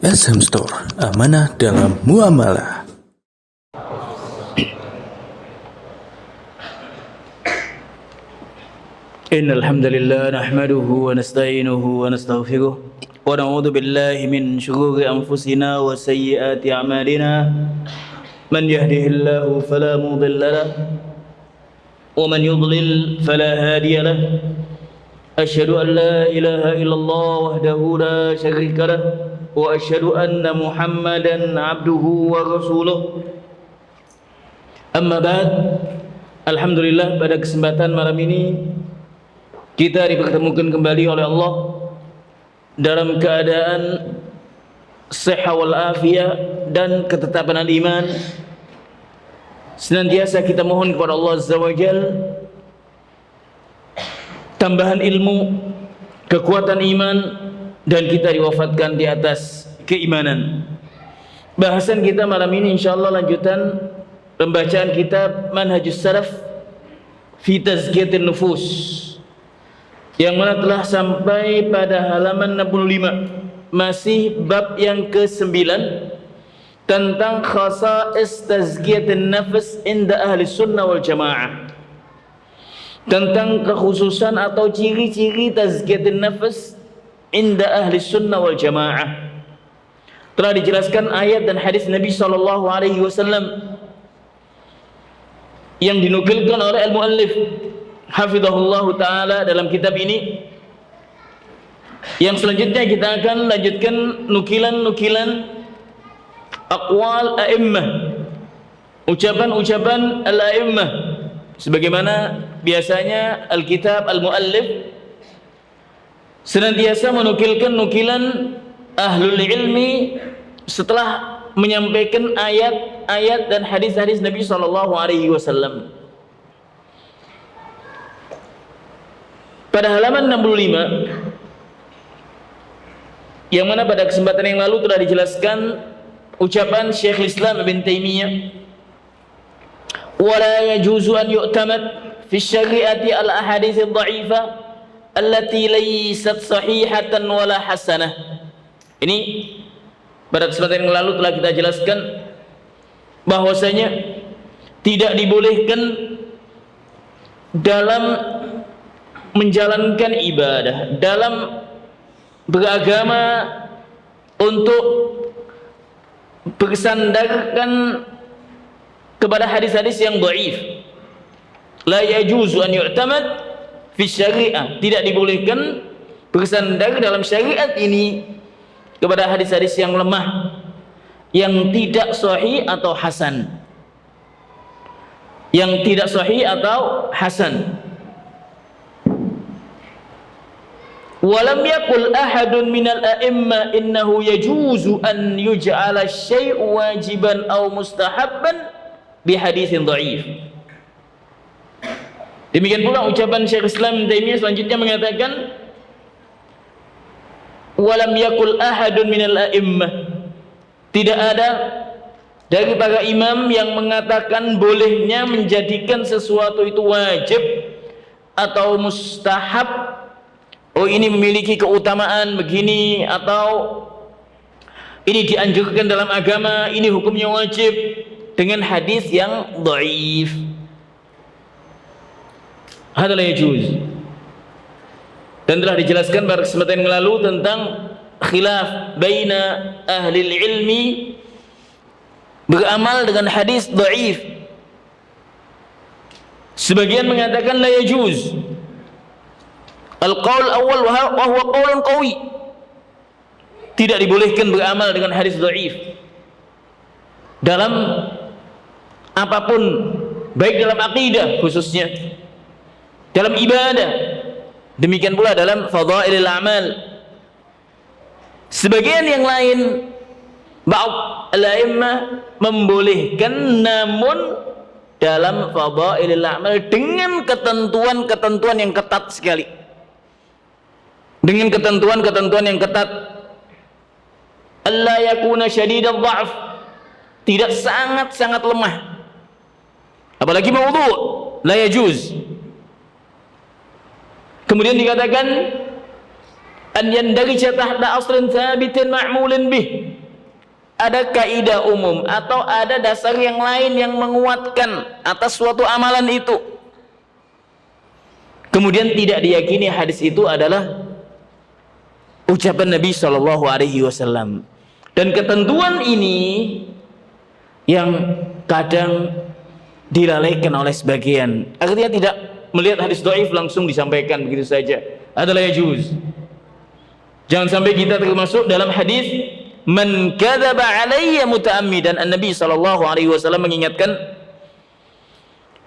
SM Store, amanah dalam muamalah. Innal hamdalillah nahmaduhu wa nasta'inuhu wa nastaghfiruh wa na'udzu billahi min shururi anfusina wa sayyiati a'malina. Man yahdihillahu fala mudilla lahu wa man yudlil fala hadiya lahu. Asyhadu an la ilaha illallah wahdahu la syarika lahu wa asyhadu anna Muhammadan 'abduhu wa rasuluh. Amma ba'd. Alhamdulillah, pada kesempatan malam ini kita dipertemukan kembali oleh Allah dalam keadaan sehat wal afiyah dan ketetapan iman. Senantiasa kita mohon kepada Allah Azza wa Jalla tambahan ilmu, kekuatan iman, dan kita diwafatkan di atas keimanan. Bahasan kita malam ini insyaallah lanjutan pembacaan kitab Manhajus Salaf fi Tazkiyatin Nufus, yang mana telah sampai pada halaman 65, masih bab yang ke-9 tentang khasa'is tazkiyatin nafs inda ahli sunnah wal jamaah, tentang kekhususan atau ciri-ciri tazkiyatin nafs inda ahli sunnah wal jamaah. Telah dijelaskan ayat dan hadis Nabi SAW yang dinukilkan oleh al-muallif hafizahullah ta'ala dalam kitab ini. Yang selanjutnya kita akan lanjutkan nukilan-nukilan aqwal a'immah, ucapan-ucapan al-a'immah, sebagaimana biasanya al-kitab al-muallif senantiasa menukilkan nukilan ahlul ilmi setelah menyampaikan ayat-ayat dan hadis-hadis Nabi SAW. Pada halaman 65, yang mana pada kesempatan yang lalu telah dijelaskan ucapan Syekhul Islam Ibn Taimiyah, wala yajuzu an yu'tamad fi syari'ati al-ahadits ad-dha'ifah allati laysat sahihatan wala hasanah. Ini pada kesempatan yang lalu telah kita jelaskan bahwasanya tidak dibolehkan dalam menjalankan ibadah, dalam beragama, untuk bersandarkan kepada hadis-hadis yang dhaif. La yajuzu an yu'tamad fi syari'ah, tidak dibolehkan bersandar dalam syariat ini kepada hadis-hadis yang lemah, yang tidak sahih atau hasan, yang tidak sahih atau hasan. Walam yakul ahadun minal a'imma innahu yajuzu an yuj'ala syai'u wajiban aw mustahabban bihaditsin dhaif. Demikian pula ucapan Syekh Islam Taimiyah selanjutnya mengatakan, walam yakul ahadun minal a'immah, tidak ada dari para imam yang mengatakan bolehnya menjadikan sesuatu itu wajib atau mustahab. Oh, ini memiliki keutamaan begini, atau ini dianjurkan dalam agama, ini hukumnya wajib, dengan hadis yang dhaif. Hadza la yajuz. Dan telah dijelaskan pada kesempatan yang lalu tentang khilaf baina ahli ilmi beramal dengan hadis dhaif. Sebagian mengatakan la yajuz. Al-qaul awal wa huwa qaulun qawi, tidak dibolehkan beramal dengan hadis dhaif dalam apapun, baik dalam akidah khususnya, dalam ibadah, demikian pula dalam fadhailil a'mal. Sebagian yang lain, ba'd al-a'immah, membolehkan, namun dalam fadhailil a'mal dengan ketentuan-ketentuan yang ketat sekali, dengan ketentuan-ketentuan yang ketat. Alla yakuna syadidad dha'f, tidak sangat-sangat lemah, apalagi maudhu', la yajuz. Kemudian dikatakan an yandarija tahta aslin thabitin ma'mulin bih, ada kaidah umum atau ada dasar yang lain yang menguatkan atas suatu amalan itu, kemudian tidak diyakini hadis itu adalah ucapan Nabi Shallallahu Alaihi Wasallam. Dan ketentuan ini yang kadang dilalaikan oleh sebagian, artinya tidak melihat hadis dhaif langsung disampaikan begitu saja, adalah yajuz. Jangan sampai kita termasuk dalam hadis man kadzaba alayya muta'ammidan. An-Nabi sallallahu alaihi wasallam mengingatkan,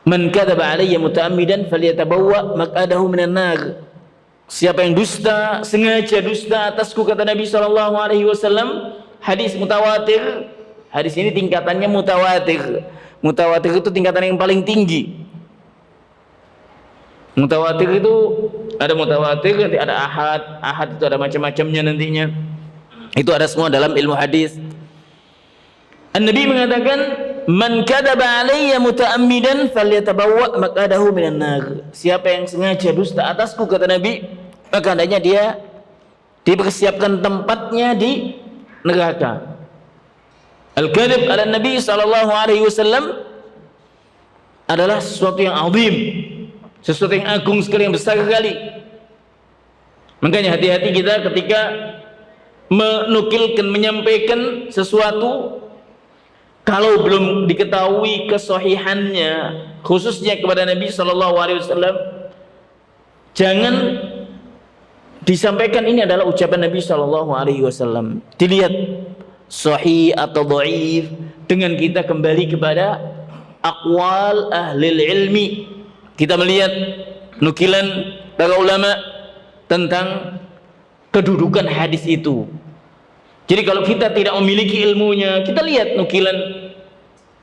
man kadzaba alayya muta'ammidan falyatabawwa maq'adahu minan nar. Siapa yang dusta, sengaja dusta atasku, kata Nabi sallallahu alaihi wasallam. Hadis mutawatir. Hadis ini tingkatannya mutawatir. Mutawatir itu tingkatan yang paling tinggi. Mutawatir itu ada mutawatir, nanti ada ahad. Ahad itu ada macam-macamnya nantinya. Itu ada semua dalam ilmu hadis. An-Nabi mengatakan, man kadzaba alayya muta'ammidan falyatabawwa maq'adahu minan nar. Siapa yang sengaja dusta atasku, kata Nabi, maka hendaknya dia dipersiapkan tempatnya di neraka. Al-kadzib ala Nabi sallallahu alaihi wasallam adalah sesuatu yang azim, sesuatu yang agung sekali, yang besar sekali. Makanya hati-hati kita ketika menukilkan, menyampaikan sesuatu kalau belum diketahui kesahihannya, khususnya kepada Nabi Shallallahu Alaihi Wasallam, jangan disampaikan ini adalah ucapan Nabi Shallallahu Alaihi Wasallam. Dilihat sahih atau dhaif dengan kita kembali kepada aqwal ahlil ilmi. Kita melihat nukilan para ulama tentang kedudukan hadis itu. Jadi kalau kita tidak memiliki ilmunya, kita lihat nukilan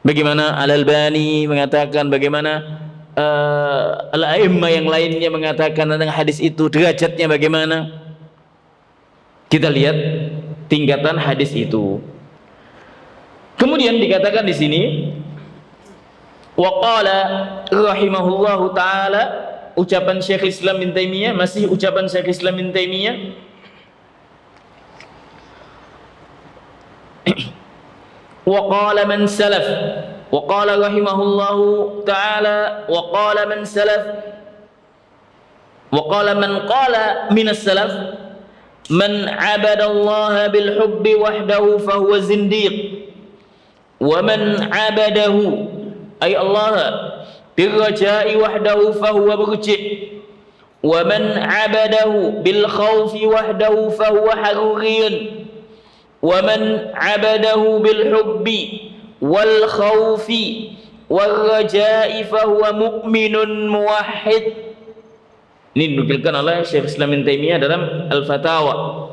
bagaimana Al-Albani mengatakan, bagaimana al-a'immah yang lainnya mengatakan tentang hadis itu, derajatnya bagaimana. Kita lihat tingkatan hadis itu. Kemudian dikatakan di sini, waqala rahimahullahu taala, ucapan Syekh Islam bin Taimiyah, masih ucapan Syekh Islam bin Taimiyah, waqala man salaf, waqala rahimahullahu taala, waqala man salaf, waqala man qala minas salaf, man abadallaha bil hubbi wahdahu fahuwa zindiq, wa man abadahu ay Allah bil raja'i wahdahu fahuwa murji', wa man abadahu bil khawfi wahdahu fahuwa haruriyun, wa man abadahu bil hubbi wal khawfi wal raja'i fahuwa mu'minun muwahhid. Ini dinukilkan oleh Syekh Islam bin Taimiyah dalam Al-Fatawa.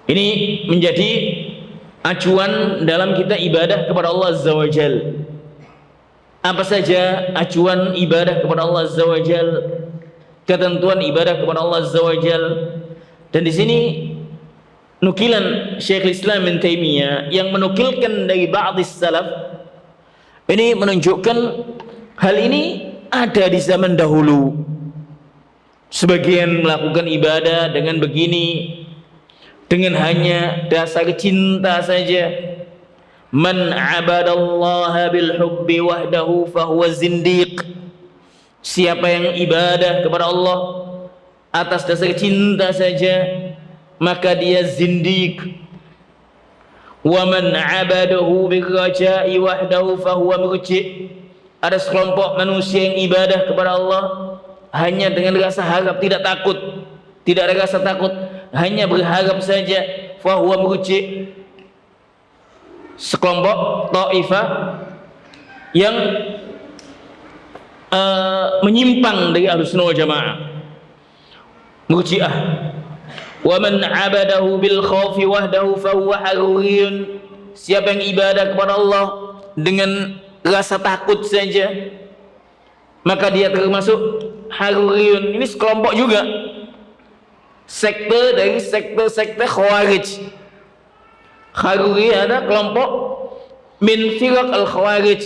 Ini menjadi acuan dalam kita ibadah kepada Allah Azza wa Jal. Apa saja acuan ibadah kepada Allah Azza wa Jal, ketentuan ibadah kepada Allah Azza wa Jal. Dan di sini nukilan Syekh Islam bin Taimiyah yang menukilkan dari ba'dis salaf ini menunjukkan hal ini ada di zaman dahulu. Sebagian melakukan ibadah dengan begini, dengan hanya dasar cinta saja. Man abadallaha bil hubbi wahdahu fahuwa zindiq. Siapa yang ibadah kepada Allah atas dasar cinta saja, maka dia zindiq. Wa man abadahu bil raja'i wahdahu fahuwa murji'. Ada sekelompok manusia yang ibadah kepada Allah hanya dengan rasa harap, tidak takut, tidak ada rasa takut, hanya berharap saja, fahuwa murji'. Sekelompok taifah yang menyimpang dari Ahlussunnah wal Jamaah, murji'ah. Wa man abadahu bil khawfi wahdahu fahuwa haruriyun. Siapa yang ibadah kepada Allah dengan rasa takut saja, maka dia termasuk haruriyun. Ini sekelompok juga, sekte dari sekte-sekte Khawarij. Haruri ada kelompok min firaq al-Khawarij,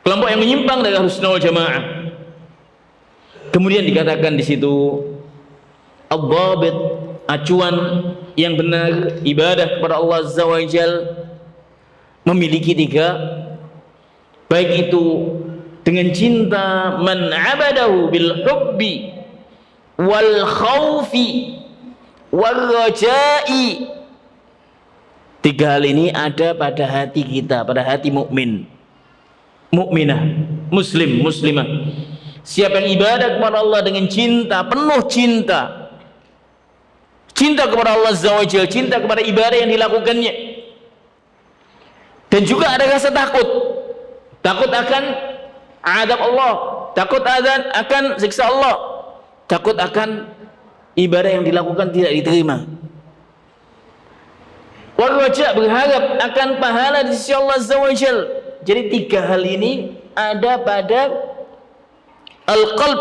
kelompok yang menyimpang dari Ahlussunnah wal Jamaah. Kemudian dikatakan di situ ad-dhabit, acuan yang benar, ibadah kepada Allah Azza wa Jal, memiliki 3, baik itu dengan cinta, man abadahu bil hubbi wal khawfi wal raja'i. 3 hal ini ada pada hati kita, pada hati mukmin, mukminah, muslim, muslimah. Siapa yang ibadah kepada Allah dengan cinta, penuh cinta, cinta kepada Allah Azza wa Jalla, cinta kepada ibadah yang dilakukannya, dan juga ada rasa takut, takut akan azab Allah, takut akan siksa Allah, takut akan ibadah yang dilakukan tidak diterima. Wajah berharap akan pahala di sisi Allah Azza wa Jalla. Jadi 3 hal ini ada pada al-qalb.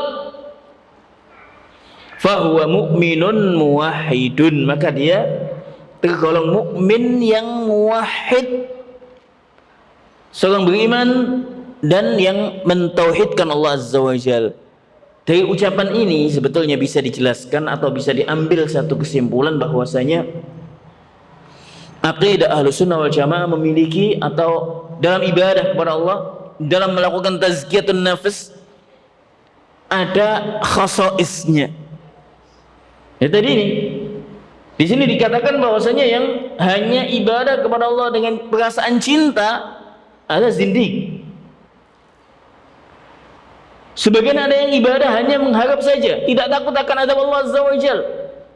Fahuwa mu'minun muwahhidun, maka dia tergolong mukmin yang muwahhid, seorang beriman dan yang mentauhidkan Allah Azza wa Jalla. Dari ucapan ini sebetulnya bisa dijelaskan atau bisa diambil satu kesimpulan bahwasanya aqidah Ahlussunnah wal Jamaah memiliki, atau dalam ibadah kepada Allah, dalam melakukan tazkiyatun nafs, ada khasaisnya. Ya tadi ini, di sini dikatakan bahwasanya yang hanya ibadah kepada Allah dengan perasaan cinta adalah zindiq. Sebagian ada yang ibadah hanya mengharap saja, tidak takut akan azab Allah Azza wa Jalla,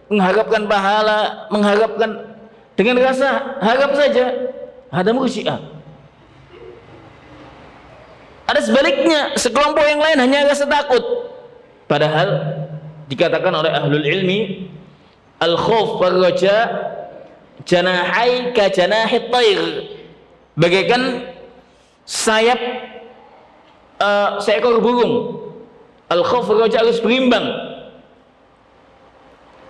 mengharapkan pahala, mengharapkan dengan rasa harap saja, ada murji'ah. Ada sebaliknya, sekelompok yang lain hanya rasa takut. Padahal dikatakan oleh ahlul ilmi, al-khauf wal raja janahai ka janahit tayr, bagaikan sayap seekor burung. Al-khauf wal raja harus berimbang.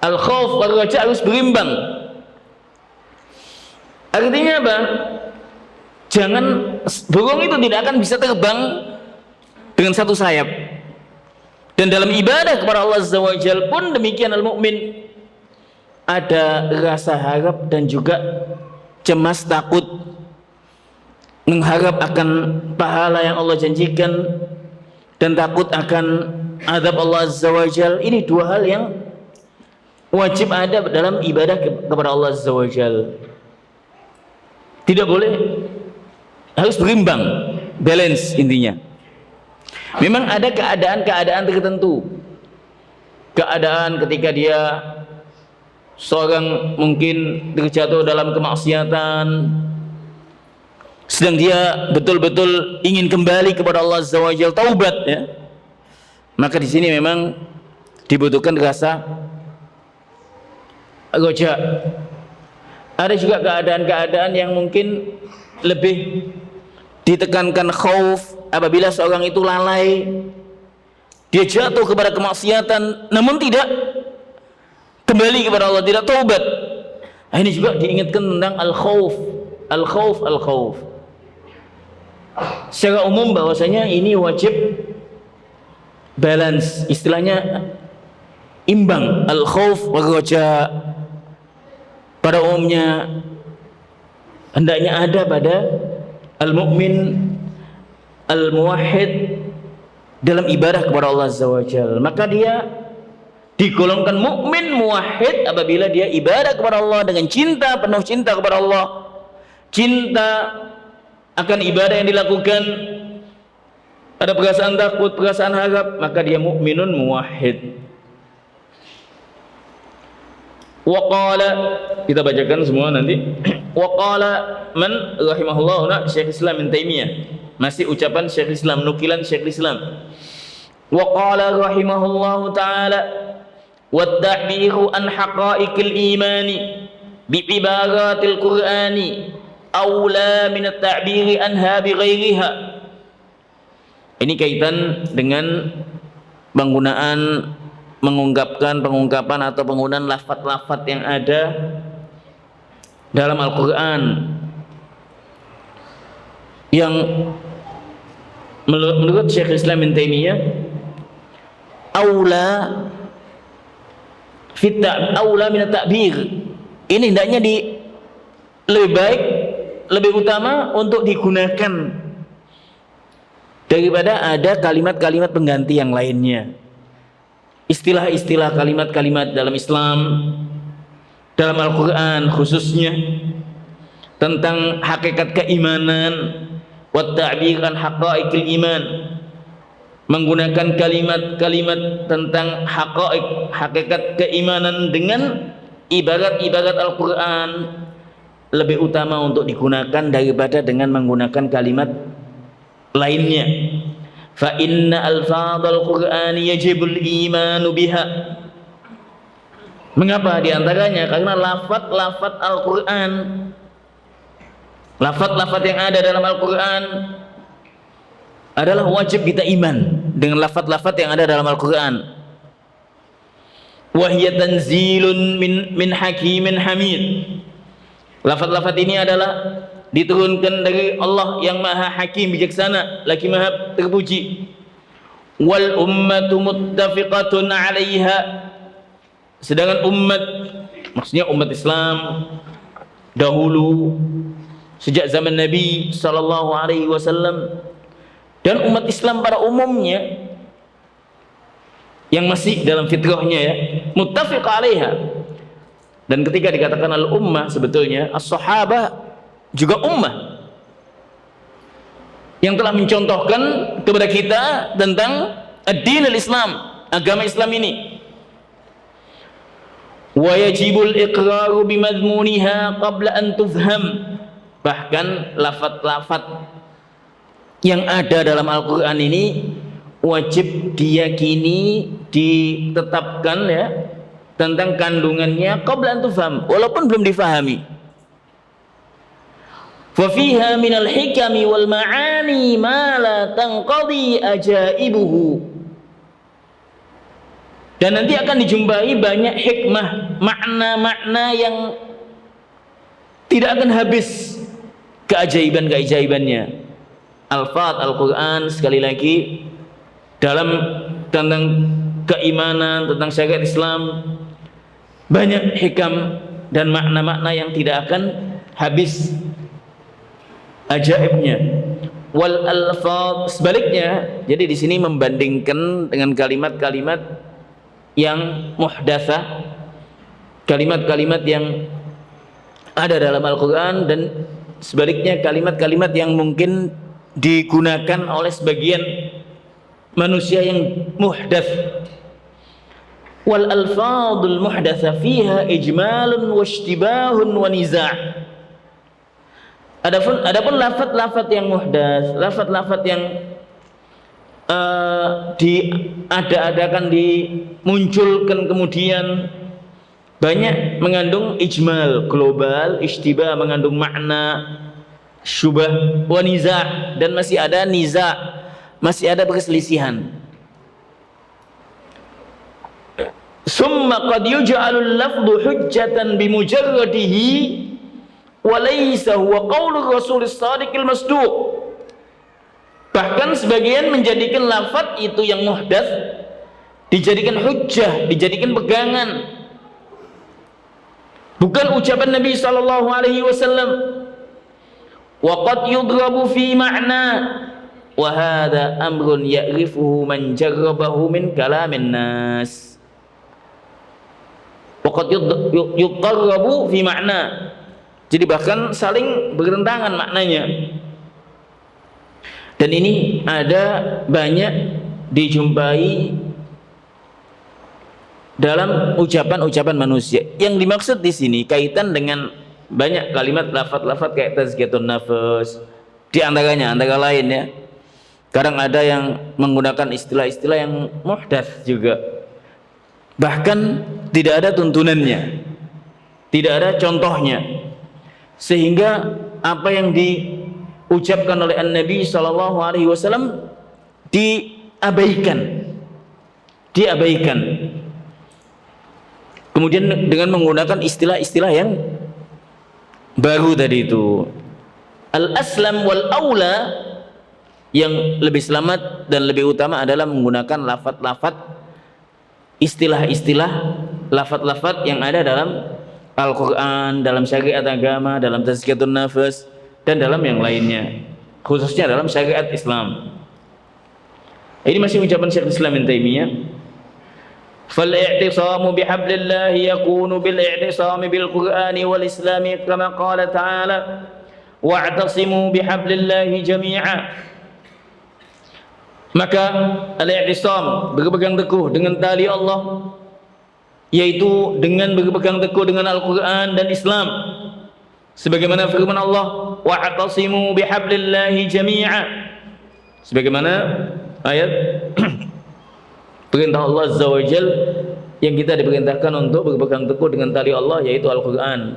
Al-khauf wal raja harus berimbang. Artinya apa? Jangan, burung itu tidak akan bisa terbang dengan satu sayap. Dan dalam ibadah kepada Allah Azza wa Jalla pun demikian, al-mu'min ada rasa harap dan juga cemas, takut, mengharap akan pahala yang Allah janjikan dan takut akan azab Allah Azza wa Jalla. Ini 2 hal yang wajib ada dalam ibadah kepada Allah Azza wa Jalla. Tidak boleh, harus berimbang, balance intinya. Memang ada keadaan-keadaan tertentu, keadaan ketika dia seorang mungkin terjatuh dalam kemaksiatan, sedang dia betul-betul ingin kembali kepada Allah Azza wa Jalla, taubat ya, maka di sini memang dibutuhkan rasa roja. Ada juga keadaan-keadaan yang mungkin lebih ditekankan khauf, apabila seorang itu lalai, dia jatuh kepada kemaksiatan namun tidak kembali kepada Allah, tidak taubat. Nah, ini juga diingatkan tentang al-khauf, al-khauf, al-khauf. Secara umum bahwasanya ini wajib balance, istilahnya imbang, al-khauf wal raja. Pada umumnya hendaknya ada pada al-mu'min al-muwahhid dalam ibadah kepada Allah Azza wa Jalla. Maka dia digolongkan mukmin muwahhid apabila dia ibadah kepada Allah dengan cinta, penuh cinta kepada Allah, cinta akan ibadah yang dilakukan, ada perasaan takut, perasaan harap, maka dia mukminun muwahhid. Waqala, kita bacakan semua nanti. Waqala man rahimahullah, Syekh Islam Ibnu Taimiyah, masih ucapan Syekh Islam, nukilan Syekh Islam. Waqala rahimahullah taala, wat-ta'biru an haqa'iqil imani bi ibaratil qur'ani aula min at-ta'biri anha bi ghairiha. Ini kaitan dengan penggunaan, pengungkapan atau penggunaan lafaz-lafaz yang ada dalam Al-Quran yang menurut Syekh Islam Ibnu Taimiyah aula min at-ta'bir, ini hendaknya lebih baik, lebih utama untuk digunakan daripada ada kalimat-kalimat pengganti yang lainnya. Istilah-istilah kalimat-kalimat dalam Islam, dalam Al-Quran khususnya, tentang hakikat keimanan, wa ta'biran haqaiqil iman, menggunakan kalimat-kalimat tentang hakikat keimanan dengan ibarat-ibarat Al-Quran lebih utama untuk digunakan daripada dengan menggunakan kalimat lainnya. Fa inna alfadhal Qur'an yajibul imanu biha. Mengapa? Di antaranya karena lafaz-lafaz Al-Quran, lafaz-lafaz yang ada dalam Al-Quran adalah wajib kita iman dengan lafaz-lafaz yang ada dalam Al-Quran. Wa hiya tanzilun min hakimin hamid. Lafaz-lafaz ini adalah diturunkan dari Allah yang maha hakim bijaksana lagi maha terpuji. Wal ummatu muttafiqatun 'alaiha. Sedangkan umat, maksudnya umat Islam dahulu sejak zaman Nabi sallallahu alaihi wasallam dan umat Islam pada umumnya yang masih dalam fitrahnya ya, muttafiq 'alaiha. Dan ketika dikatakan al-ummah, sebetulnya as-sahabah juga ummah yang telah mencontohkan kepada kita tentang ad-din al-Islam, agama Islam ini. Wa yajibul iqraru bimadmuniha qabla an tufham. Bahkan lafaz-lafaz yang ada dalam Al-Quran ini wajib diyakini, ditetapkan ya, tentang kandungannya qabla an tufham, walaupun belum difahami. Fa fiha minal hikami wal ma'ani ma la tanqadi ajaibuhu. Dan nanti akan dijumpai banyak hikmah, makna-makna yang tidak akan habis keajaiban-keajaibannya. Al-Fat Al-Quran sekali lagi dalam tentang keimanan, tentang syariat Islam, banyak hikam dan makna-makna yang tidak akan habis ajaibnya. Wal alfaz sebaliknya. Jadi di sini membandingkan dengan kalimat-kalimat yang muhdatsah, kalimat-kalimat yang ada dalam Al-Quran, dan sebaliknya kalimat-kalimat yang mungkin digunakan oleh sebagian manusia yang muhdats. Wal alfadul muhdatsa fiha ijmalun wa ishtibahun wa niza'. Adapun lafaz-lafaz yang muhdats, lafaz-lafaz yang diada-adakan, dimunculkan kemudian, banyak mengandung ijmal global, ishtibah mengandung makna syubah, wa niza', dan masih ada niza', masih ada perselisihan. Summa qad yuj'alul lafdhu hujjatan bimujarradihi wa laysa huwa qaulur rasulis shadiqil masduq. Bahkan sebagian menjadikan lafaz itu yang muhdats dijadikan hujjah, dijadikan pegangan, bukan ucapan Nabi sallallahu alaihi wasallam. Wa qad yudrabu fi ma'na wa hadha amrun ya'rifuhu man jarrabahu min kalamin nas. Wa qad yudrabu fi ma'na. Jadi bahkan saling bertentangan maknanya. Dan ini ada banyak dijumpai dalam ucapan-ucapan manusia. Yang dimaksud di sini kaitan dengan banyak kalimat lafaz-lafaz kayak tazkiyatun nafas, di antaranya, antara lain ya. Kadang ada yang menggunakan istilah-istilah yang muhdats juga. Bahkan tidak ada tuntunannya, tidak ada contohnya, sehingga apa yang diucapkan oleh An-Nabi sallallahu alaihi wasallam diabaikan. Kemudian dengan menggunakan istilah-istilah yang baru tadi itu. Al-aslam wal aula, yang lebih selamat dan lebih utama adalah menggunakan lafaz-lafaz, istilah-istilah, lafaz-lafaz yang ada dalam Al-Quran, dalam syariat agama, dalam tazkiyatun nafas, dan dalam yang lainnya, khususnya dalam syariat Islam. Ini masih ucapan Syekh Islam Ibnu Taimiyah. فَالْإِعْتِصَامُ بِحَبْلِ اللَّهِ يَكُونُ بِالْإِعْتِصَامِ بِالْقُرْآنِ وَالْإِسْلَامِ كَمَا قَالَ تَعَالَى وَاعْتَصِمُوا بِحَبْلِ اللَّهِ جَمِيعًا. Maka al-i'tisam, berpegang teguh dengan tali Allah, yaitu dengan berpegang teguh dengan Al-Quran dan Islam, sebagaimana firman Allah wa'tasimu bihablillahi jami'a, sebagaimana ayat perintah Allah Azza wa Jal yang kita diperintahkan untuk berpegang teguh dengan tali Allah, yaitu Al-Quran,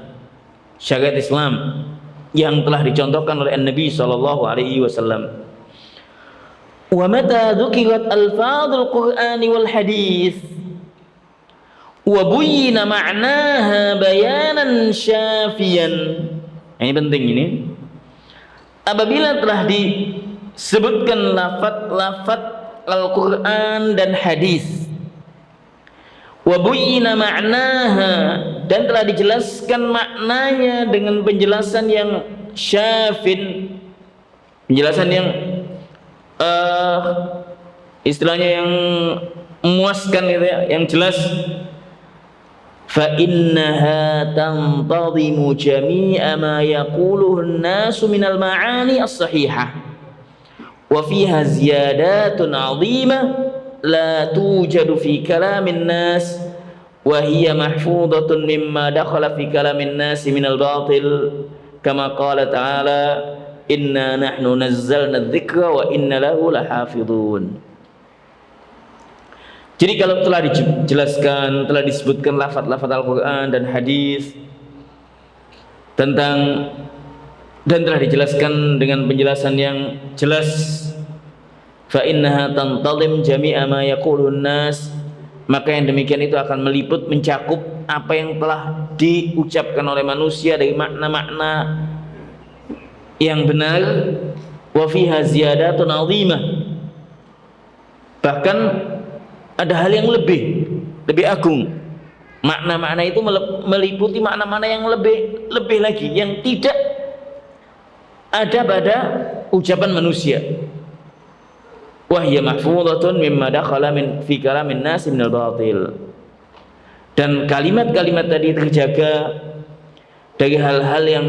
syariat Islam yang telah dicontohkan oleh Nabi sallallahu alaihi wasallam. Wa mata dzukirat alfadzul Qur'ani wal hadits wa buyyina ma'naha bayanan syafiyan. Ini penting ini. Apabila telah disebutkan lafaz-lafaz Al-Qur'an dan hadis, wa buyyina ma'naha, dan telah dijelaskan maknanya dengan penjelasan yang syafin, penjelasan yang istilahnya yang memuaskan gitu ya, yang jelas. Fa innaha tantadhimu jami'a ma yaquluhu an-nasu minal ma'ani as-sahihah wa fiha ziyadatun 'azimah la tujadu fi kalamin nas wa hiya mahfudhatun mimma dakhala fi kalamin nas minal batil kama qala ta'ala inna nahnu nazzalna adh-dhikra wa inna lahu lahafidhun. Jadi kalau telah dijelaskan, telah disebutkan lafaz-lafaz Al-Quran dan hadis tentang, dan telah dijelaskan dengan penjelasan yang jelas, fa innaha tantazim jami'a ma yaquluhu an-nas, maka yang demikian itu akan meliput, mencakup apa yang telah diucapkan oleh manusia dari makna-makna yang benar. Wa fiha ziyadatun 'azimah, bahkan ada hal yang lebih agung. Makna-makna itu meliputi makna-makna yang lebih lagi, yang tidak ada pada ucapan manusia. Wahya mahfudhatun mimma dakhala fi kalamin nas minal batil. Dan kalimat-kalimat tadi terjaga dari hal-hal yang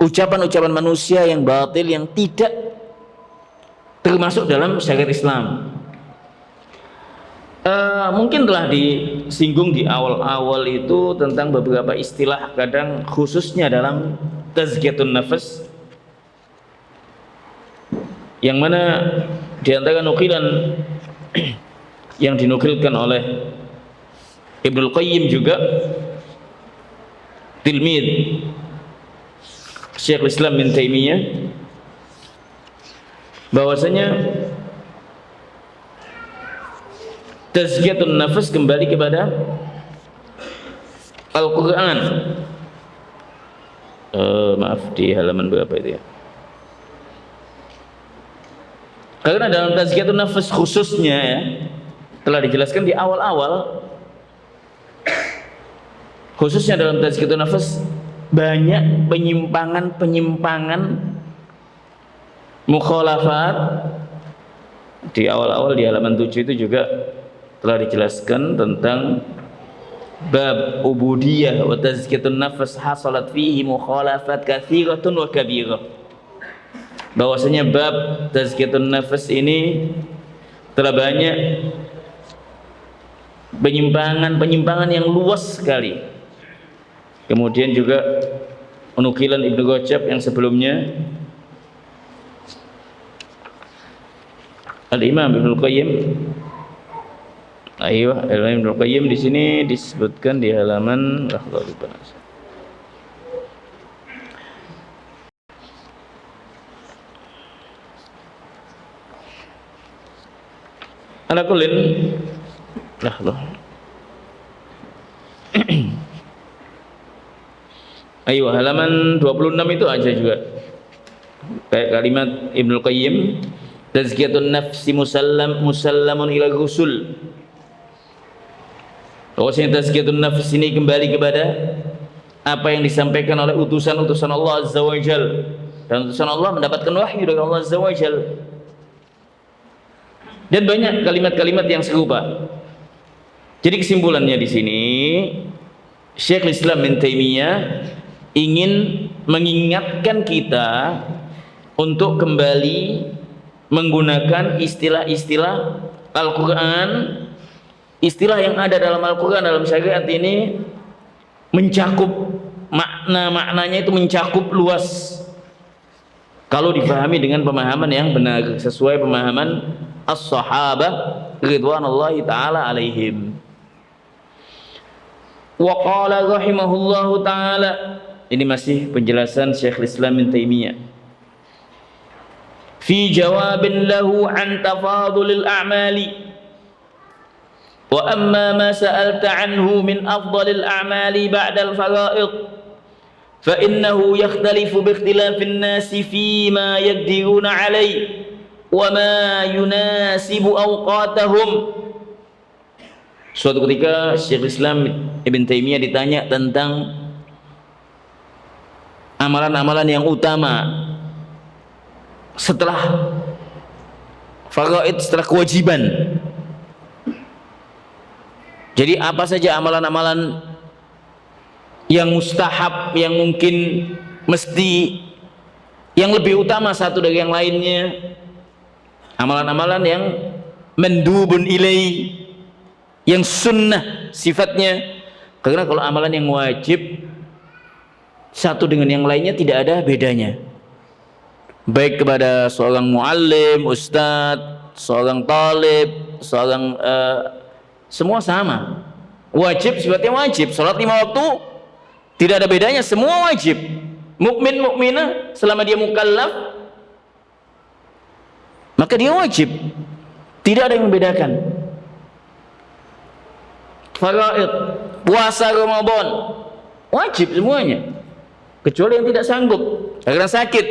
ucapan-ucapan manusia yang batil, yang tidak termasuk dalam syariat Islam. Mungkin telah disinggung di awal-awal itu tentang beberapa istilah, kadang khususnya dalam tazkiyatun nafas, yang mana diantara nukilan yang dinukilkan oleh Ibnul Qayyim juga tilmid Syekh Islam Ibnu Taimiyah, bahwasanya tazkiyatun nafas kembali kepada Al-Quran. Maaf, di halaman berapa itu ya? Karena dalam tazkiyatun nafas khususnya ya, telah dijelaskan di awal-awal, khususnya dalam tazkiyatun nafas banyak penyimpangan mukhalafat. Di awal-awal di halaman 7 itu juga telah dijelaskan tentang bab ubudiyah wa tazkiyatun nafas hasalat fihi mukhalafat katsiratun wa kabirah, bahwasanya bab tazkiyatun nafas ini telah banyak penyimpangan yang luas sekali. Kemudian juga penukilan Ibnu Rajab yang sebelumnya, Al-Imam Ibnul Qayyim, Al-Imam Ibnul Qayyim di sini disebutkan di halaman ala kullin ayo halaman 26 itu aja juga kayak kalimat Ibnul Qayyim, tazkiyatun nafsi musallamun ila rusul. Bahwasanya tazkiyatun nafs ini kembali kepada apa yang disampaikan oleh utusan-utusan Allah Azza wa Jal, dan utusan Allah mendapatkan wahyu dari Allah Azza wa Jal, dan banyak kalimat-kalimat yang serupa. Jadi kesimpulannya di sini Syekhul Islam Ibnu Taimiyah ingin mengingatkan kita untuk kembali menggunakan istilah-istilah Al-Quran, istilah yang ada dalam Al-Quran, dalam syariat ini mencakup makna-maknanya, itu mencakup luas kalau difahami dengan pemahaman yang benar sesuai pemahaman as-sahabah ridwanullahi ta'ala alaihim. Wa qala rahimahullahu ta'ala, ini masih penjelasan Syekhul Islam Ibnu Taimiyah fi jawabin lahu an tafadulil a'mali wa amma ma sa'alta anhu min afdalil a'mali ba'dal fara'id fa innahu yakhtalifu bi ikhtilafin nasi fi ma yaqdiruna alayhi wa ma yunasibu awqatahum. Suatu ketika Syekhul Islam Ibn Taimiyah ditanya tentang amalan-amalan yang utama setelah faraid, setelah kewajiban. Jadi apa saja amalan-amalan yang mustahab, yang mungkin mesti, yang lebih utama satu dari yang lainnya, amalan-amalan yang mendubun ilai, yang sunnah sifatnya. Karena kalau amalan yang wajib satu dengan yang lainnya tidak ada bedanya, baik kepada seorang muallim, ustadz, seorang talib, seorang semua sama. Wajib sifatnya wajib. Salat 5 waktu tidak ada bedanya, semua wajib. Mukmin mukminah selama dia mukallaf maka dia wajib, tidak ada yang membedakan. Faraid, puasa Ramadan wajib semuanya, kecuali yang tidak sanggup karena sakit,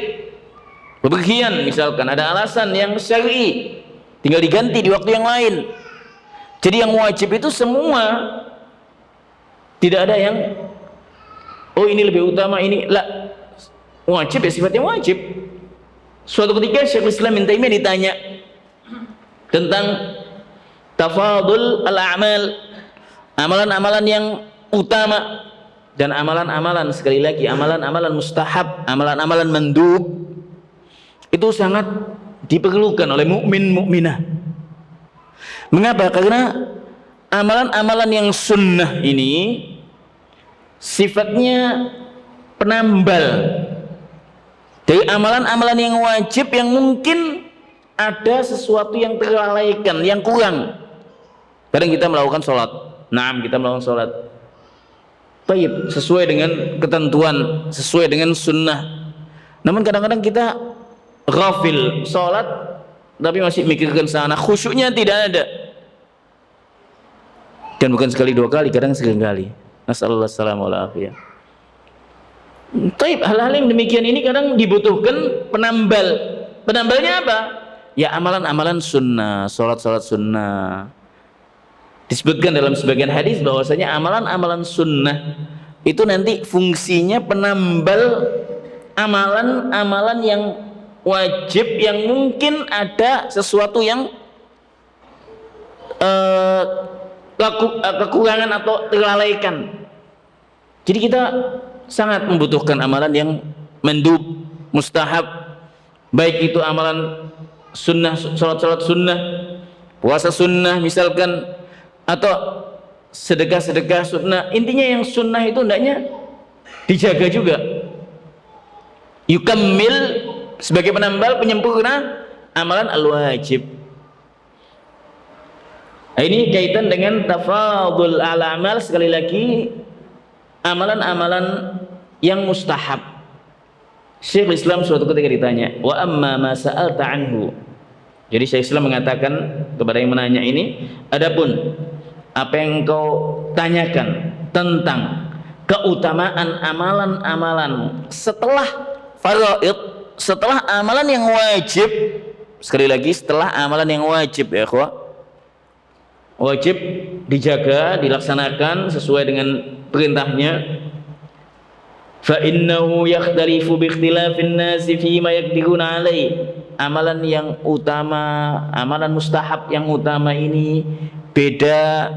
bepergian misalkan, ada alasan yang syar'i, tinggal diganti di waktu yang lain. Jadi yang wajib itu semua, tidak ada yang oh ini lebih utama, ini lah, wajib ya sifatnya wajib. Suatu ketika Syekhul Islam Ibnu Taimiyah ditanya tentang tafadul al-a'mal, amalan-amalan yang utama dan amalan-amalan, sekali lagi, amalan-amalan mustahab, amalan-amalan mandub, itu sangat diperlukan oleh mukmin mukminah. Mengapa? Karena amalan-amalan yang sunnah ini sifatnya penambal dari amalan-amalan yang wajib, yang mungkin ada sesuatu yang terlalaikan, yang kurang. Kadang kita melakukan sholat, kita melakukan sholat baik sesuai dengan ketentuan, sesuai dengan sunnah, namun kadang-kadang kita ghafil sholat tapi masih mikirkan sana, khusyuknya tidak ada. Dan bukan sekali dua kali, kadang seringkali. Nasallallahu alaihi wasallam. Taib, hal-hal yang demikian ini kadang dibutuhkan penambal. Penambalnya apa? Ya amalan-amalan sunnah, sholat-sholat sunnah. Disebutkan dalam sebagian hadis bahwasanya amalan-amalan sunnah itu nanti fungsinya penambal amalan-amalan yang wajib, yang mungkin ada sesuatu yang kekurangan atau terlalaikan. Jadi kita sangat membutuhkan amalan yang mandub, mustahab, baik itu amalan sunnah, sholat-sholat sunnah, puasa sunnah misalkan, atau sedekah-sedekah sunnah. Intinya yang sunnah itu hendaknya dijaga juga, yukammil, sebagai penambal, penyempurna amalan al-wajib. Nah, ini kaitan dengan tafadul al-amal, sekali lagi amalan-amalan yang mustahab. Syekhul Islam suatu ketika ditanya, wa amma ma sa'alta anhu. Jadi Syekhul Islam mengatakan kepada yang menanya ini, adapun apa yang engkau tanyakan tentang keutamaan amalan-amalan setelah faraid, setelah amalan yang wajib, sekali lagi setelah amalan yang wajib ya ikhwah, wajib dijaga, dilaksanakan sesuai dengan perintahnya, fa innahu yakhtalifu bi ikhtilafin nasi fima yaqdiruna alaih. Amalan yang utama, amalan mustahab yang utama ini beda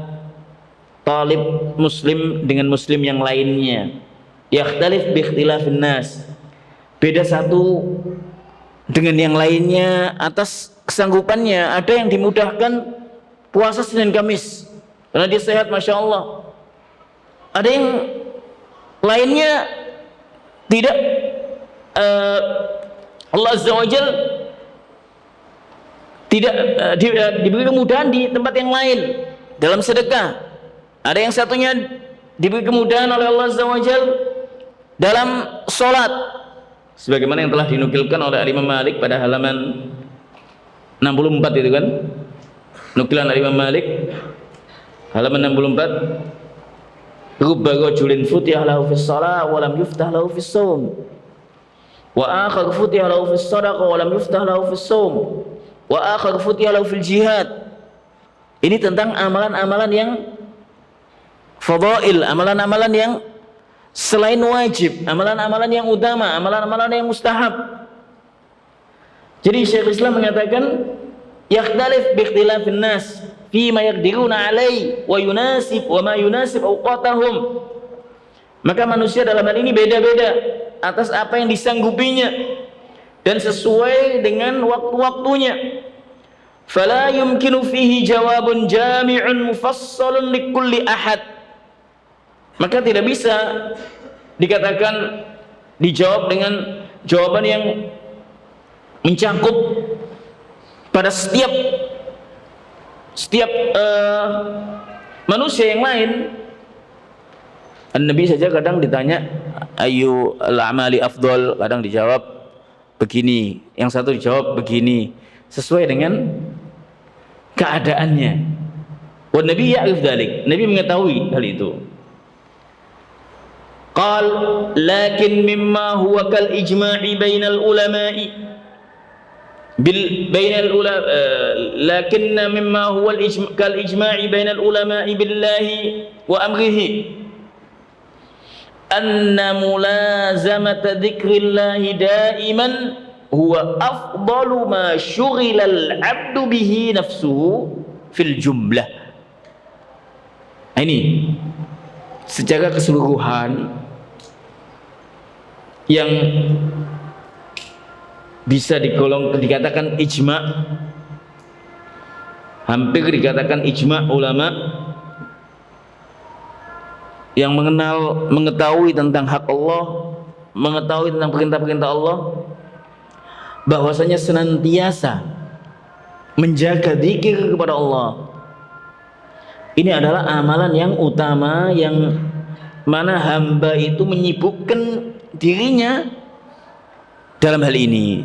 talib muslim dengan muslim yang lainnya. Yakhtalif bi ikhtilafin nas, beda satu dengan yang lainnya atas kesanggupannya. Ada yang dimudahkan puasa Senin Kamis karena dia sehat, Masya Allah. Ada yang lainnya tidak. Allah Azza wa Jal tidak diberi kemudahan di tempat yang lain dalam sedekah. Ada yang satunya diberi kemudahan oleh Allah Azza wa Jal dalam sholat, sebagaimana yang telah dinukilkan oleh Imam Malik pada halaman 64 itu kan, nukilan Imam Malik halaman 64. Rubba rajulin futih lahu fis shalah wa lam yuftah lahu fis shaum, wa akhar futih lahu fis sadaqah wa lam yuftah lahu fis shaum, wa akhar futih lahu fil jihad. Ini tentang amalan-amalan yang fadail, amalan-amalan yang selain wajib, amalan-amalan yang utama, amalan-amalan yang mustahab. Jadi Syekh Islam mengatakan yakhtalif bi ikhtilafin nas fi ma yaqdiruna alai wa yunasib wa ma yunasib awqatahum. Maka manusia dalam hal ini beda-beda atas apa yang disanggupinya dan sesuai dengan waktu-waktunya. Fala yumkinu fihi jawabun jami'un mufassalun likulli ahad. Maka tidak bisa dikatakan dijawab dengan jawaban yang mencakup pada setiap manusia yang lain. Nabi saja kadang ditanya ayu al-amali afdol, kadang dijawab begini, yang satu dijawab begini, sesuai dengan keadaannya. Wa Nabi ya'rif dzalik, Nabi mengetahui hal itu. Qal lakin mimma huwa kal ijma'i bainal ulama'i lakinna mimma huwa kal ijma'i bainal ulama'i billahi wa amrihi anna mulazamata dzikrillahi daiman huwa afdalu ma syughilal 'abdu bihi nafsuhu fil jumlah. Ini secara keseluruhan yang bisa dikatakan ijma', hampir dikatakan ijma' ulama yang mengetahui tentang hak Allah, mengetahui tentang perintah-perintah Allah, bahwasanya senantiasa menjaga zikir kepada Allah. Ini adalah amalan yang utama, yang mana hamba itu menyibukkan dirinya dalam hal ini.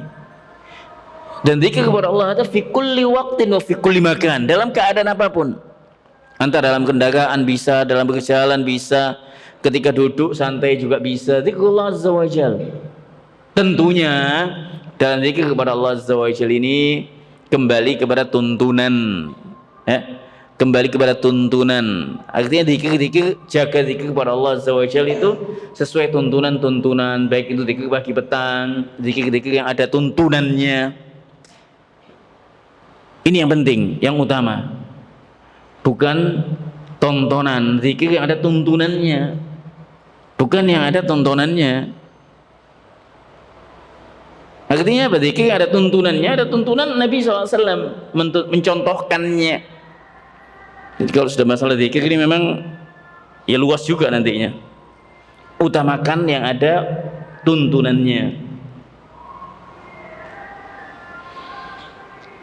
Dan zikir kepada Allah itu fi kulli waqtin wa fi kulli makan, dalam keadaan apapun. Entah dalam kendaraan bisa, dalam berjalan bisa, ketika duduk santai juga bisa. Zikrullah Azza wa Jal. Tentunya dalam zikir kepada Allah Azza wa Jal ini kembali kepada tuntunan, kembali kepada tuntunan. Artinya zikir-zikir, jaga zikir kepada Allah Azza wa Jalla itu sesuai tuntunan-tuntunan, baik itu zikir pagi petang, zikir-zikir yang ada tuntunannya. Ini yang penting, yang utama. Bukan tontonan, zikir yang ada tuntunannya. Bukan yang ada tontonannya. Artinya apa? Zikir yang ada tuntunannya, ada tuntunan Nabi SAW mencontohkannya. Jadi kalau sudah masalah zikir ini memang ya luas juga nantinya. Utamakan yang ada tuntunannya.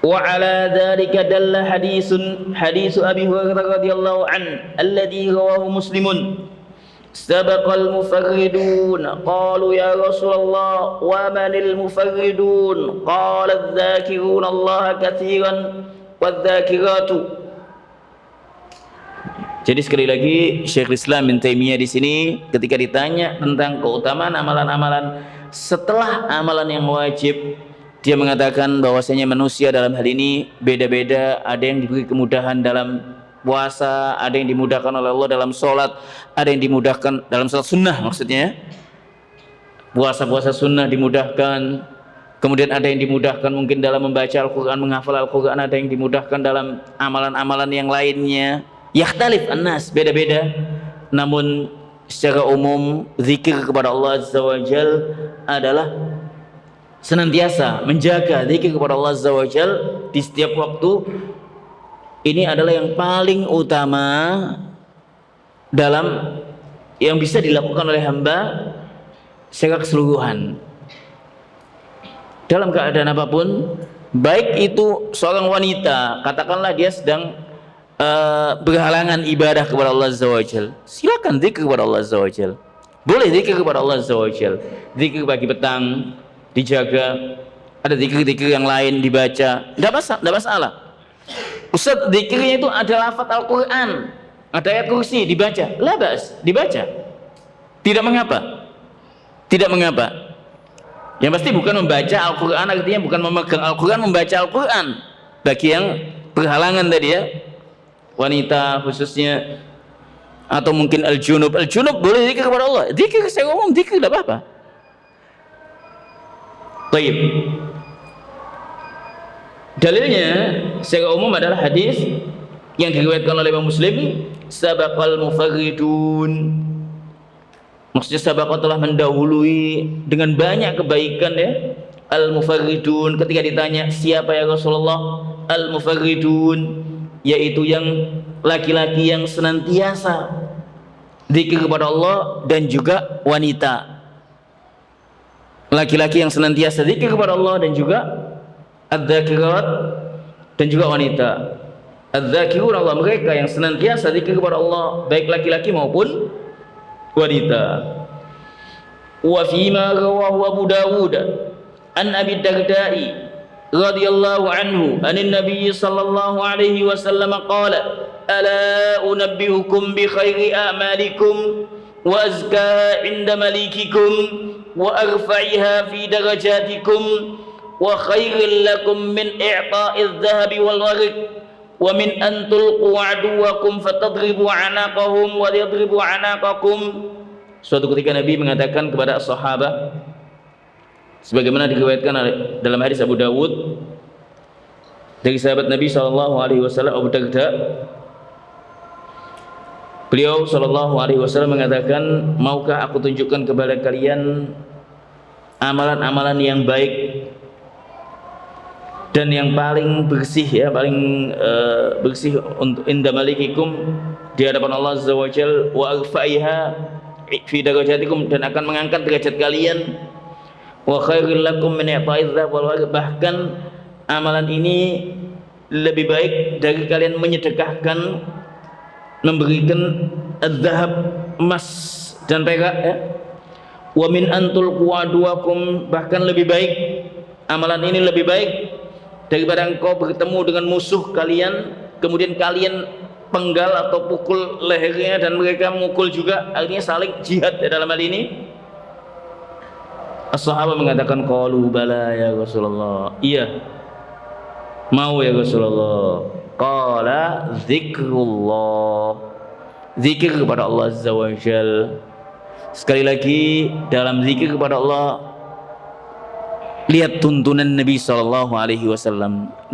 Wa ala dzalika dalla hadisu Abi Hurairah radhiyallahu an alladhi rawahu Muslimun. Sabaqal mufarridun qalu ya Rasulullah wa manil mufarridun qala adh-dhakiruna Allah katsiran wadh-dhakiratu. Jadi sekali lagi Syekh Islam bin Taimiyah di sini ketika ditanya tentang keutamaan amalan-amalan setelah amalan yang wajib, dia mengatakan bahwasanya manusia dalam hal ini beda-beda. Ada yang diberi kemudahan dalam puasa, ada yang dimudahkan oleh Allah dalam sholat, ada yang dimudahkan dalam sholat sunnah maksudnya. puasa-puasa sunnah dimudahkan, kemudian ada yang dimudahkan mungkin dalam membaca Al-Quran, menghafal Al-Quran, ada yang dimudahkan dalam amalan-amalan yang lainnya. Yakhtalif an-nas, beda-beda. Namun secara umum zikir kepada Allah Azza wa Jal adalah senantiasa menjaga zikir kepada Allah Azza wa Jal di setiap waktu. Ini adalah yang paling utama dalam yang bisa dilakukan oleh hamba secara keseluruhan dalam keadaan apapun, baik itu seorang wanita, katakanlah dia sedang berhalangan ibadah kepada Allah Azza wa Jal, silakan zikir kepada Allah Azza wa Jal, boleh zikir kepada Allah Azza wa Jal, zikir pagi petang dijaga, ada zikir-zikir yang lain dibaca, tidak masalah. Ustaz, zikirnya itu ada lafaz Al-Quran, ada ayat kursi dibaca, labas, dibaca, tidak mengapa. Yang pasti bukan membaca Al-Quran, artinya bukan memegang Al-Quran, membaca Al-Quran. Bagi yang berhalangan tadi ya, wanita khususnya, atau mungkin al-junub boleh zikir kepada Allah, zikir secara umum, zikir tidak apa-apa. Baik. Dalilnya secara umum adalah hadis yang diriwayatkan oleh Imam Muslim, sabaqal mufarridun. Maksudnya sabaqah telah mendahului dengan banyak kebaikan ya. Al-mufarridun, ketika ditanya siapa ya Rasulullah, al-mufarridun yaitu yang laki-laki yang senantiasa zikir kepada Allah dan juga wanita. Laki-laki yang senantiasa zikir kepada Allah dan juga adz-dzakirat dan juga wanita. Adz-dzakirun Allah, mereka yang senantiasa zikir kepada Allah, baik laki-laki maupun wanita. Wa fima rawahu Abu Dawud an Abi Darda'i radhiyallahu anhu anin Nabiy sallallahu alaihi wasallam qala ala unabbiukum bi khairi a'malikum wa azka 'inda malikikum wa arfa'iha fi darajatikum wa khairil lakum min i'ta'iz dhahabi wal warq wa min an tulqu aduwakum fatadribu anaqahum wa yadribu anaqakum. Suatu ketika Nabi mengatakan kepada sahabat, sebagaimana diriwayatkan dalam hadis Abu Dawud dari sahabat Nabi SAW Abu Darda, beliau SAW mengatakan, maukah aku tunjukkan kepada kalian amalan-amalan yang baik dan yang paling bersih ya, paling bersih untuk inda malikikum, di hadapan Allah Azza wa Jalla, wa arfa'iha fi darajatikum, dan akan mengangkat derajat kalian, wa khairil lakum min i'ta'iz dzahab wal warq, bahkan amalan ini lebih baik dari kalian menyedekahkan, memberikan az-zahab, emas dan perak ya. Wa min antul quwaduwakum, bahkan lebih baik, amalan ini lebih baik daripada engkau bertemu dengan musuh kalian, kemudian kalian penggal atau pukul lehernya dan mereka memukul juga, artinya saling jihad dalam hal ini. As-sahabah mengatakan, qalu bala ya Rasulullah, iya mau ya Rasulullah. Qala zikrullah, zikir kepada Allah Azza wa Jal. Sekali lagi, dalam zikir kepada Allah lihat tuntunan Nabi SAW.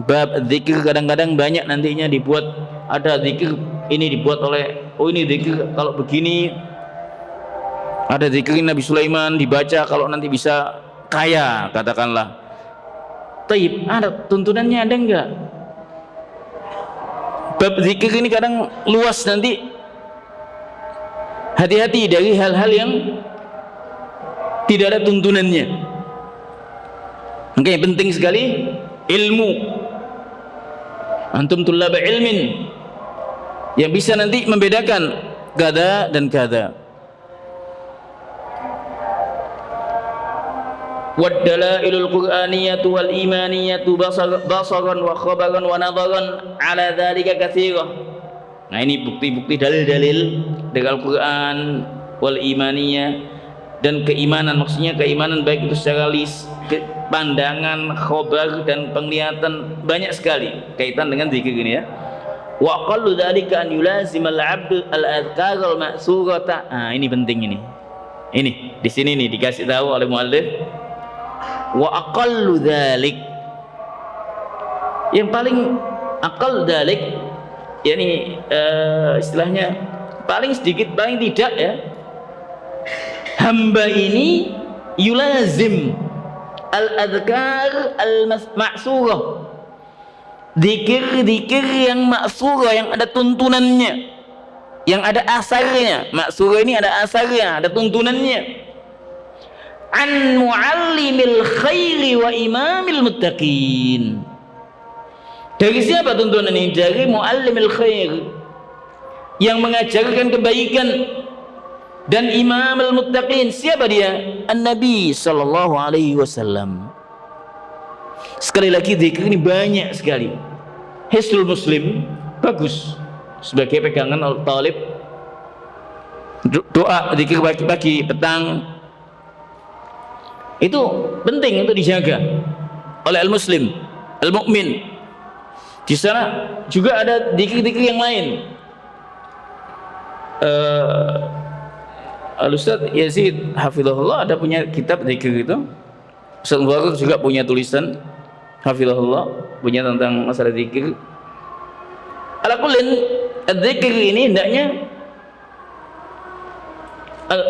Bab zikir kadang-kadang banyak nantinya dibuat, ada zikir ini dibuat oleh, oh ini zikir kalau begini, ada zikir Nabi Sulaiman dibaca kalau nanti bisa kaya katakanlah. Taib, ada tuntunannya ada enggak? Bab zikir ini kadang luas, nanti hati-hati dari hal-hal yang tidak ada tuntunannya. Makanya penting sekali ilmu. Antum tullaba ilmin, yang bisa nanti membedakan kada dan kada. Wad dalailul qur'aniyatu wal imaniyatu basaran wa khabaran wa nadaran ala dzalika katsirah. Nah, ini bukti-bukti dalil-dalil dari Al-Qur'an wal imaniyah dan keimanan, maksudnya keimanan baik itu secara pandangan, khobar dan penglihatan, banyak sekali kaitan dengan zikir ini ya. Wa qallu dzalika an yulazimal 'abdu al-adhkar al-ma'surata. Ini penting ini. Ini di sini nih dikasih tahu oleh muallif, wa aqallu dzalik, yang paling aqall dzalik, yakni istilahnya paling sedikit, paling tidak ya, hamba ini yulazim al-adhkar al-ma'surah, zikir-zikir yang ma'surah, yang ada tuntunannya, yang ada asarnya. Ma'surah ini ada asarnya, ada tuntunannya. An muallimil khairi wa imamil muttaqin. Dari siapa tuntunan ini? Dari muallimil khair, yang mengajarkan kebaikan, dan imamul muttaqin. Siapa dia? An-Nabi sallallahu alaihi wasallam. Sekali lagi, zikir ini banyak sekali. Hisnul Muslim bagus sebagai pegangan talib, doa zikir pagi petang itu penting untuk dijaga oleh al-muslim, al-mu'min. Di sana juga ada zikir-zikir yang lain. Al-Ustaz Yazid hafizahullah ada punya kitab zikir itu. Ustaz Mubarak juga punya tulisan hafizahullah, punya tentang masalah zikir. Ala kullin, zikir ini hendaknya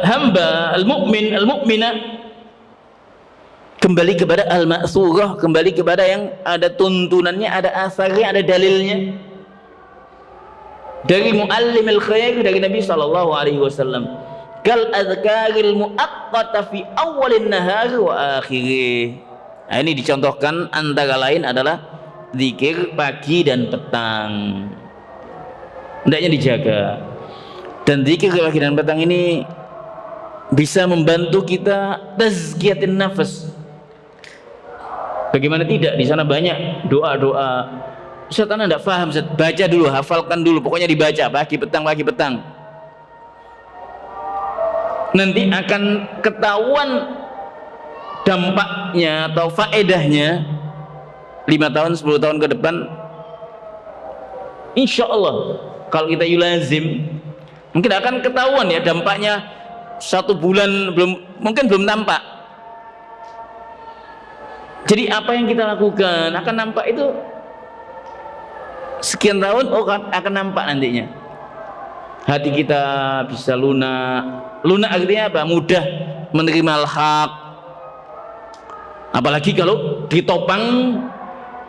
hamba al-mu'min, al-mu'mina kembali kepada al-ma'surah, kembali kepada yang ada tuntunannya, ada asarnya, ada dalilnya dari muallimil khair, dari Nabi sallallahu alaihi wasallam. Kal azkaril muaqqata fi awalin nahar wa akhirih. Nah, ini dicontohkan antara lain adalah zikir pagi dan petang. Hendaknya dijaga. Dan zikir pagi dan petang ini bisa membantu kita tazkiyatin nafas. Bagaimana tidak? Di sana banyak doa-doa. Ustaz, anda tidak paham, Ustaz. Baca dulu, hafalkan dulu. Pokoknya dibaca pagi petang, pagi petang. Nanti akan ketahuan dampaknya atau faedahnya 5 tahun, 10 tahun ke depan. Insya Allah kalau kita yulazim, mungkin akan ketahuan ya dampaknya. 1 bulan mungkin belum nampak. Jadi apa yang kita lakukan akan nampak itu sekian tahun, akan nampak nantinya. Hati kita bisa lunak. Lunak artinya apa? Mudah menerima al-haq. Apalagi kalau ditopang,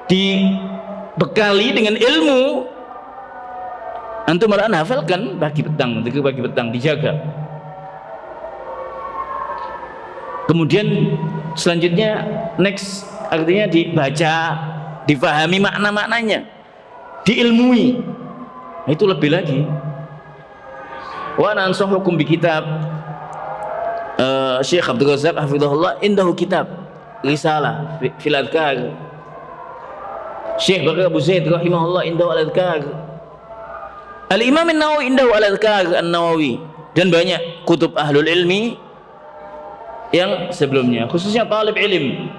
dibekali dengan ilmu, antum malah hafalkan pagi petang, pagi petang, dijaga. Kemudian selanjutnya next artinya dibaca, difahami makna-maknanya, diilmui. Itu lebih lagi. Wa ansahukum bi kitab Syekh Abdul Razak hafizahullah, indahu kitab risalah fil adhkar. Syekh Bakar Abu Zaid rahimahullah indahu al-adhkar. Al-Imam An-Nawawi indahu al-adhkar An-Nawawi, dan banyak kutub ahlul ilmi yang sebelumnya, khususnya talib ilm.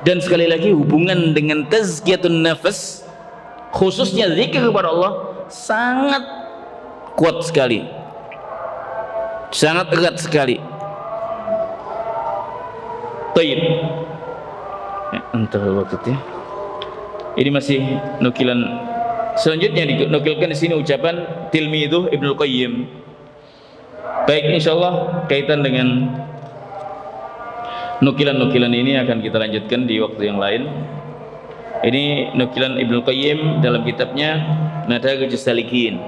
Dan sekali lagi, hubungan dengan tazkiyatun nafas, khususnya zikir kepada Allah, sangat kuat sekali, sangat erat sekali. Taib. Entah waktunya. Ini masih nukilan. Selanjutnya dinukilkan di sini ucapan tilmidhuh Ibnu Qayyim. Baik, insyaallah kaitan dengan nukilan-nukilan ini akan kita lanjutkan di waktu yang lain. Ini nukilan Ibnu Qayyim dalam kitabnya Madarijus Salikin,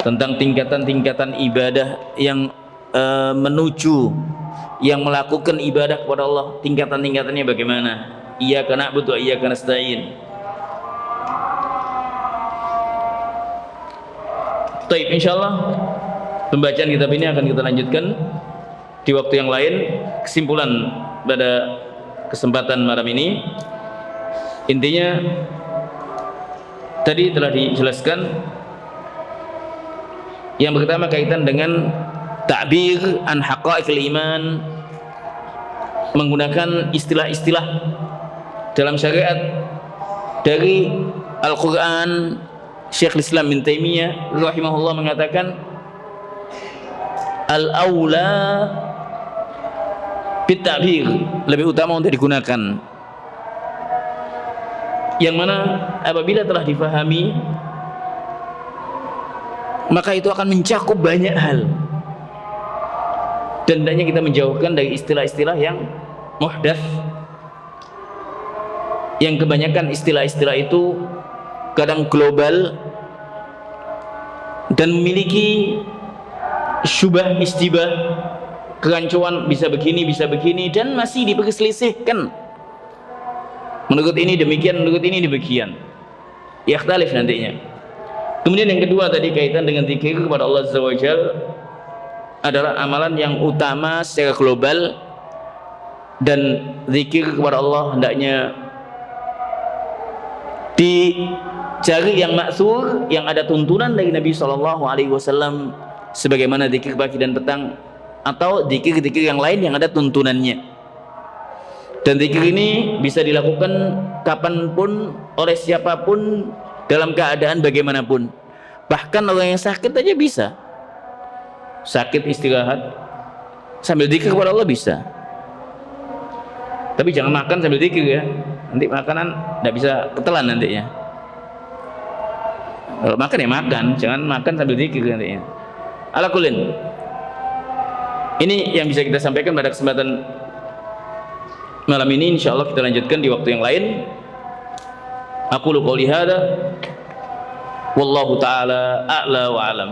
tentang tingkatan-tingkatan ibadah yang menuju, yang melakukan ibadah kepada Allah. Tingkatan-tingkatannya bagaimana? Iyyaka na'budu wa iyyaka nasta'in. Taib, insyaallah pembacaan kitab ini akan kita lanjutkan di waktu yang lain. Kesimpulan pada kesempatan malam ini, intinya tadi telah dijelaskan. Yang pertama kaitan dengan ta'bir an haqaiqil iman, menggunakan istilah-istilah dalam syariat dari Al-Quran. Syekhul Islam bin Taimiyah rahimahullah mengatakan, al-aula bitabir, lebih utama untuk digunakan, yang mana apabila telah difahami maka itu akan mencakup banyak hal, dan hendaknya kita menjauhkan dari istilah-istilah yang muhdats, yang kebanyakan istilah-istilah itu kadang global dan memiliki syubah istibah, kerancuan, bisa begini dan masih diperselisihkan. Menurut ini demikian, menurut ini demikian, ikhtilaf nantinya. Kemudian yang kedua tadi kaitan dengan zikir kepada Allah Azza wa Jalla adalah amalan yang utama secara global, dan zikir kepada Allah hendaknya dicari yang maksur, yang ada tuntunan dari Nabi SAW, sebagaimana zikir pagi dan petang, atau zikir-zikir yang lain yang ada tuntunannya. Dan zikir ini bisa dilakukan kapanpun, oleh siapapun, dalam keadaan bagaimanapun. Bahkan orang yang sakit aja bisa, sakit istirahat sambil zikir kepada Allah bisa. Tapi jangan makan sambil zikir ya, nanti makanan tidak bisa ketelan nantinya. Kalau makan ya makan, jangan makan sambil zikir nantinya. Ala kulin, ini yang bisa kita sampaikan pada kesempatan malam ini. Insyaallah kita lanjutkan di waktu yang lain. Aqulu qouli hadza wallahu taala a'la wa alam.